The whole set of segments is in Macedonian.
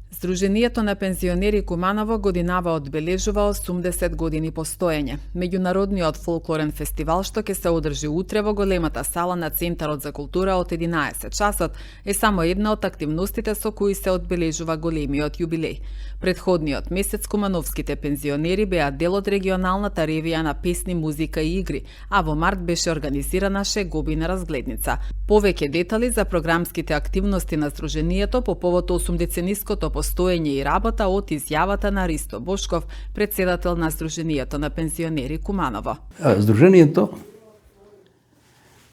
Сдруженијето на пензионери Куманово годинава одбележува 80 години постоење. Меѓународниот фолклорен фестивал што ќе се одржи утре во големата сала на Центарот за култура од 11 часот е само една од активностите со кои се одбележува големиот јубилеј. Предходниот месец кумановските пензионери беа дел од регионалната ревија на песни, музика и игри, а во март беше организирана шегобина разгледница. Повеќе детали за програмските активности на Сдруженијето по повод 80-ниското постоење и работа од изјавата на Ристо Бошков, председател на Сдруженијето на пензионери Куманово. Сдруженијето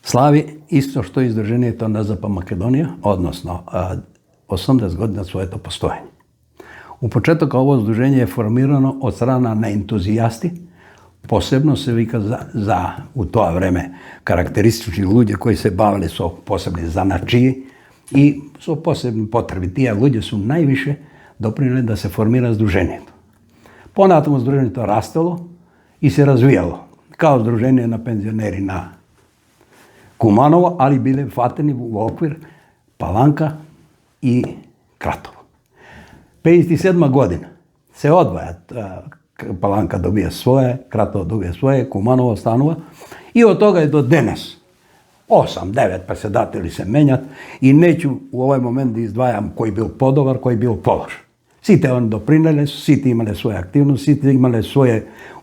слави исто што и Сдруженијето на НЗП Македонија, односно 80 години од своето постоење. У почеток ово сдружение е формирано од страна на ентузијасти, посебно се вика за у тоа време карактеристични луѓе кои се бавеле со посебни заначии и со посебни потреби. Тие луѓе су највише допринеле да се формира сдружението. Понатаму сдружението растело и се развијало као сдружение на пензионери на Куманово, али биле фатени во оквир Паланка и Кратово. 57 година се одвајат, Паланка добија свое, Кратово добија свое, Куманово станува и од тога и до денес 8-9 председатели се менјат и неќу у овој момент да издвајам кој бил подобар, кој бил полош. Сите они допринеле, сите имале своја активност, сите имале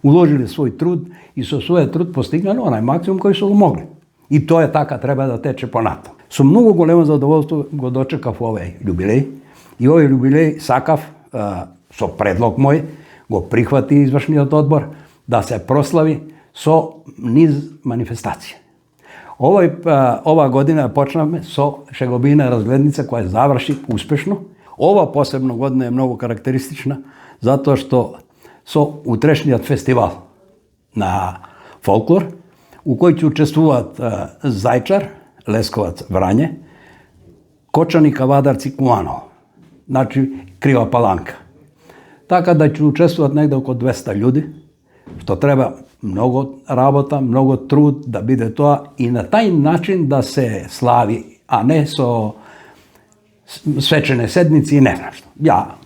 уложиле свој труд и со својот труд постигнале онај максимум кој се могли. И тоа е така, треба да тече понатаму. Со многу големо задоволство го дочекав овој јубилеј и овој јубилеј сакав со предлог мој го прихвати извршниот одбор да се прослави со низ манифестација. Ова година почнавме со шегобина разгледница која заврши успешно. Ова посебно година е многу карактеристична затоа што со утрешниот фестивал на фолклор у кој ќе учествуваат Зајчар, Лесковац, Врање, Кочани, Кавадарци, Куманово, значи Крива Паланка. Така да ќе учествуваат негде околу 200 луѓе, што треба многу работа, многу труд да биде тоа и на тај начин да се слави, а не со свечене седници и не знам што.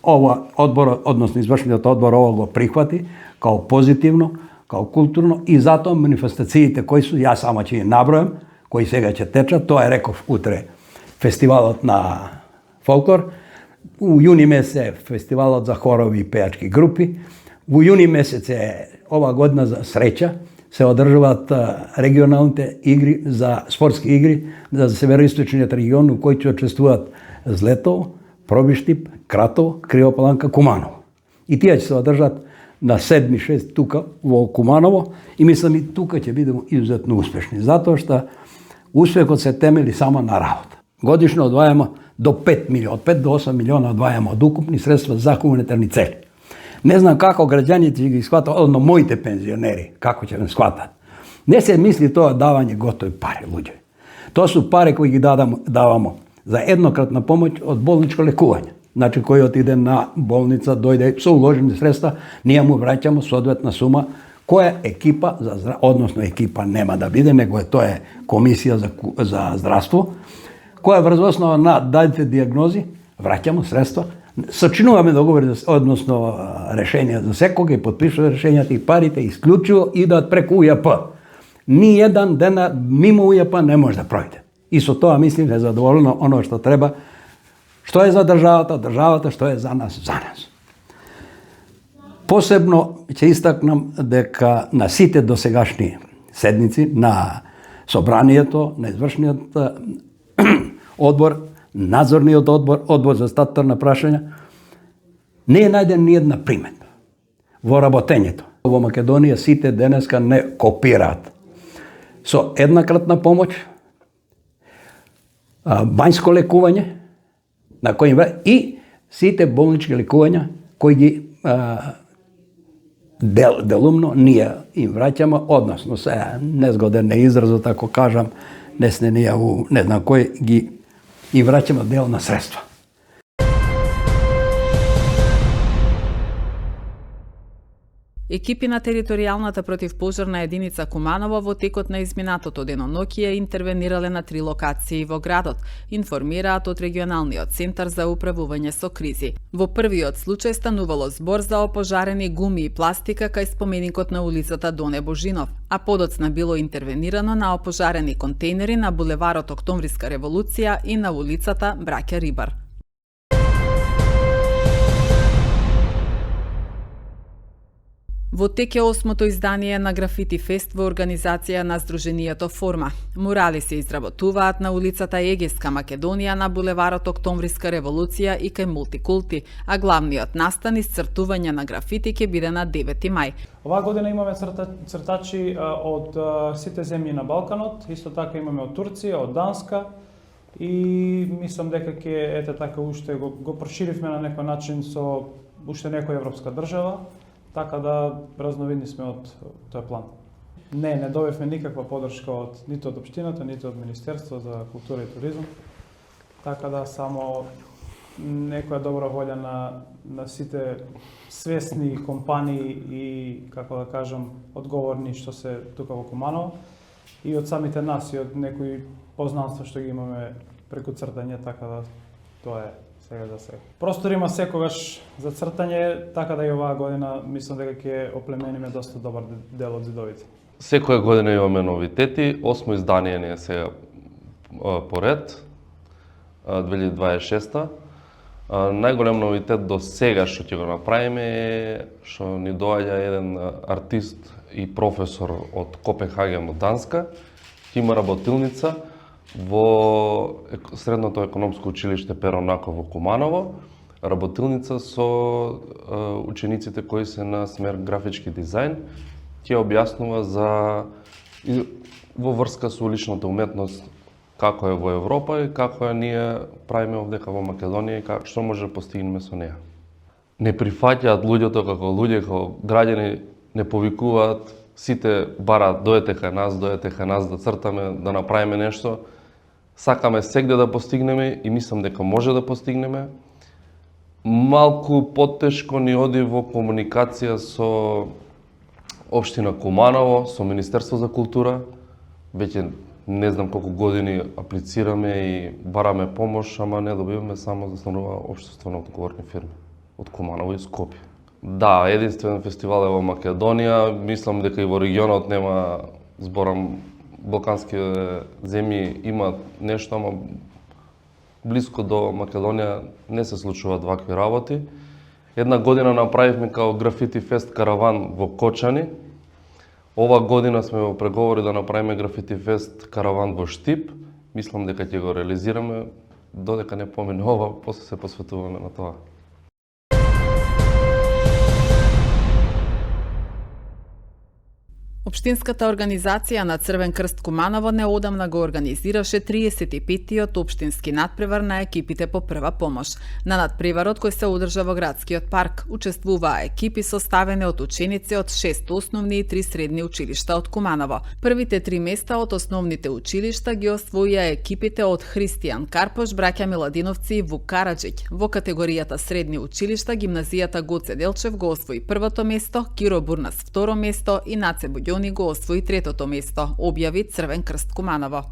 Ова одбор, односно извршниот одбор, ова го прихвати као позитивно, као културно и затоа манифестациите кои су, јас само ќе ги набројам, кои сега ќе течат, тоа е реков утре фестивалот на фолклор, у јуни месец е фестивалот за хорови и пејачки групи, во јуни месец е ова година за среќа, се одржуваат регионалните игри за спортски игри за североисточниот регион у кој ќе учествуваат Злетово, Пробиштип, Кратово, Крива Паланка, Куманово. И тие ќе се одржат на 7-6 тука во Куманово и мислам и тука ќе бидеме изузетно успешни, затоа што успехот се темели само на работа. Годишно одвајаме до 5 милиона, од 5 до 8 милиона одвајаме од укупни средства за хуманитарни цели. Не знам како граѓаните ќе ги схватат, одно моите пензионери, како ќе не схватат. Не се мисли тоа давање готови пари, луѓе. Тоа су пари кои ги давамо за еднократна помоќ од болничко лекување. Значи, кој отиде на болница, дојде со уложени средства, ние му враќамо соодветна сума, која екипа, односно екипа нема да биде, него тоа е комисија за здравство, која врз основа на дадите диагнози, враќамо средства, сочинуваме договори, односно решенија за секога и подпишува решенијата и парите исклучиво идат преку УЈП. Ни еден ден мимо УЈП не може да пројде. И со тоа мислим е задоволено оно што треба, што е за државата, што е за нас, за нас. Посебно ќе истакнам дека на сите досегашни седници на собранието, на извршниот одбор, надзорниот одбор, одбор за статуторна прашања, не е најден ни една приметба во работењето. Во Македонија сите денеска не копираат со еднакратна помоќ, бањско лекување, на кој и сите болнички лекувања кои ги делумно ние им враќаме, односно се незгоден е изразот ако кажам, не сме ние не знам кој ги и враќаме дел на средства. Екипи на територијалната противпожарна единица Куманово во текот на изминатото деноноќие интервенирале на 3 локации во градот, информираат од регионалниот центар за управување со кризи. Во првиот случај станувало збор за опожарени гуми и пластика кај споменикот на улицата Доне Божинов, а подоцна било интервенирано на опожарени контейнери на булеварот Октомвриска револуција и на улицата Браќа Рибар. Во тек е 8-то издание на Графити Фест во организација на Сдруженијето Форма. Мурали се изработуваат на улицата Егејска Македонија, на булеварот Октомвриска револуција и кај Мултикулти, а главниот настан исцртување на графити ќе биде на 9 мај. Оваа година имаме цртачи од сите земји на Балканот, исто така имаме од Турција, од Данска и мислам дека ќе така уште го проширивме на некој начин со уште некоја европска држава. Така да разновидни сме од тој план. Не добивме никаква поддршка ниту од општината, ниту од Министерство за култура и туризам. Така да само некоја добра волја на сите свесни компании и, како да кажам, одговорни што се тука во Куманово и од самите нас и од некои познанства што ги имаме преку цртање, така да тоа е сега за сега. Простор има секогаш за цртање, така да и оваа година мислам дека ќе оплемениме доста добар дел од зидовите. Секоја година имаме новитети, 8 издание ни е сега поред, 2026. Најголем новитет до сега што ќе го направиме е што ни доаѓа еден артист и професор од Копенхаген од Данска, ќе има работилница во Средното економско училиште Перо Наков во Куманово, работилница со учениците кои се на смер графички дизајн, ќе објаснува во врска со уличната уметност како е во Европа и како ја ние правиме овдека во Македонија и што може да постигнеме со неа. Не прифаќаат луѓето како луѓе, како граѓани не повикуваат, сите бараат дојдете кај нас да цртаме, да направиме нешто. Сакаме сегде да постигнеме и мислам дека може да постигнеме. Малку потешко ни оди во комуникација со Општина Куманово, со Министерство за култура. Веќе не знам колку години аплицираме и бараме помош, ама не добиваме, само застанува општествено одговорни фирми од Куманово и Скопје. Да, единствен фестивал е во Македонија, мислам дека и во регионот нема, зборам, балкански земји имаат нешто, ама близко до Македонија не се случуваат вакви работи. Една година направивме као Графити Фест караван во Кочани. Ова година сме во преговори да направиме Графити Фест караван во Штип. Мислам дека ќе го реализираме, додека не помине ова, после се посветуваме на тоа. Општинската организација на Црвен крст Куманово неодамна го организираше 35-тиот општински надпревар на екипите по прва помош. На надпреварот кој се одржа во градскиот парк учествуваа екипи составени од ученици од 6 основни и 3 средни училишта од Куманово. Првите 3 места од основните училишта ги освоија екипите од Христијан Карпош, браќа Миладиновци и Вук Караџиќ. Во категоријата средни училишта гимназијата Гоце Делчев го освои првото место, Киро Бурнас второ место и Наце Буѓони го освои третото место, објави Црвен крст Куманово.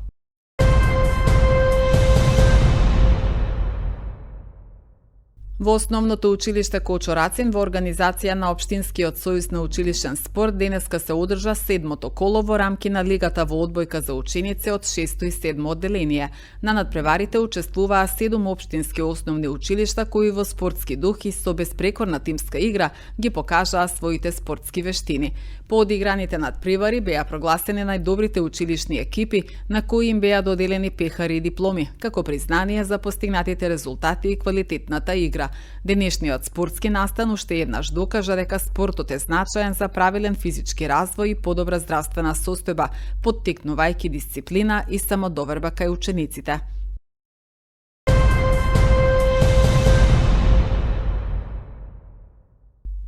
Во основното училиште Кочо Рацин во организација на Општинскиот сојуз на училишен спорт денеска се одржа 7-то коло во рамки на лигата во одбојка за ученици од 6-то и 7-то одделение. На надпреварите учествуваа 7 општински основни училишта кои во спортски дух и со безпрекорна тимска игра ги покажаа своите спортски вештини. По одиграните надпревари беа прогласени најдобрите училишни екипи, на кои им беа доделени пехари и дипломи, како признание за постигнатите резултати и квалитетната игра. Денешниот спортски настан уште еднаш докажа дека спортот е значаен за правилен физички развој и подобра здравствена состојба, поттикнувајќи дисциплина и самодоверба кај учениците.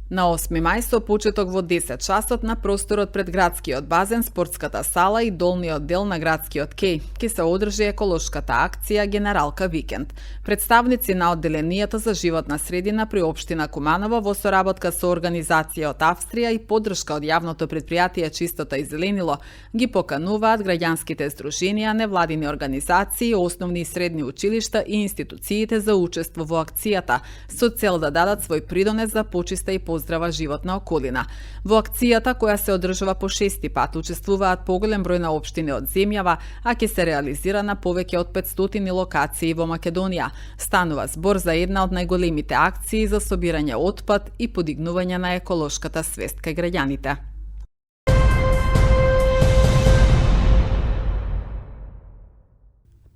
На 8 мај со почеток во 10 часот на просторот пред градскиот базен, спортската сала и долниот дел на градскиот кеј ќе се одржи еколошката акција Генералка викенд. Представници на одделенијата за животна средина при општина Куманово во соработка со организација од Австрија и поддршка од јавното претпријатие Чистота и зеленило ги покануваат граѓанските здруженија, невладини организации, основни и средни училишта и институциите за учество во акцијата со цел да дадат свој придонес за почиста и поздрава животна околина. Во акцијата, која се одржува по 6-ти пат, учествуваат поголем број на општини од земјава, а ќе се реализира на повеќе од 500 локации во Македонија. Станува збор за една од најголемите акции за собирање отпад и подигнување на еколошката свест кај граѓаните.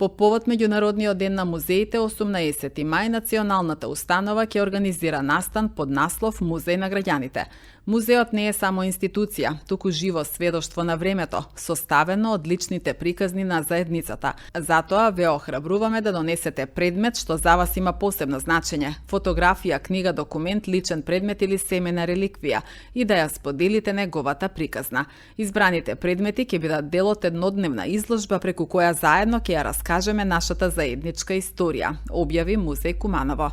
По повод Меѓународниот ден на музеите 18 мај, националната установа ќе организира настан под наслов Музеј на граѓаните. Музеот не е само институција, туку живо сведоштво на времето, составено од личните приказни на заедницата. Затоа ве охрабруваме да донесете предмет што за вас има посебно значење, фотографија, книга, документ, личен предмет или семена реликвија и да ја споделите неговата приказна. Избраните предмети ќе бидат дел од еднодневна изложба преку која заедно ќе ја раскажеме нашата заедничка историја, објави Музеј Куманово.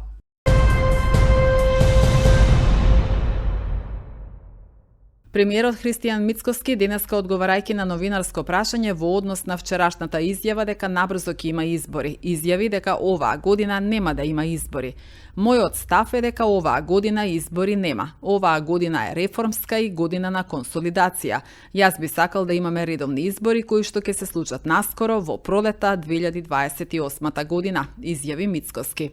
Премиерот Христијан Мицкоски денеска одговарајќи на новинарско прашање во однос на вчерашната изјава дека набрзо ќе има избори, изјави дека оваа година нема да има избори. Мојот став е дека оваа година избори нема. Оваа година е реформска и година на консолидација. Јас би сакал да имаме редовни избори кои што ќе се случат наскоро во пролета 2028 година, изјави Мицкоски.